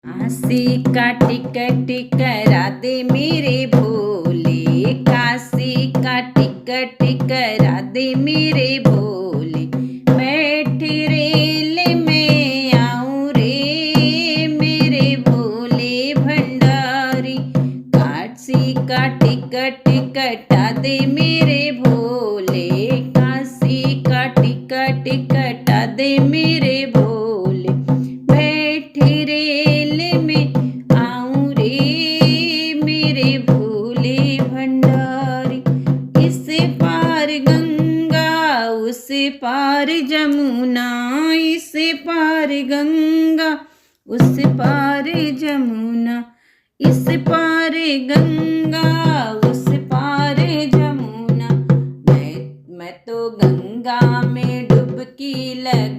काशी का टिकट करा दे मेरे भोले, काशी का टिकट करा दे मेरे भोले। बैठ रेल में आऊं रे मेरे भोले भंडारी, काशी का टिकट कटा दे मेरे भोले, काशी का टिकट कटा दे मेरे भोले। बैठ रेल में आऊं रे मेरे भोले भंडारी। इस पार गंगा उस पार जमुना, इस पार गंगा उस पार जमुना, इस पार गंगा उस पार जमुना। मैं तो गंगा में डुबकी लगा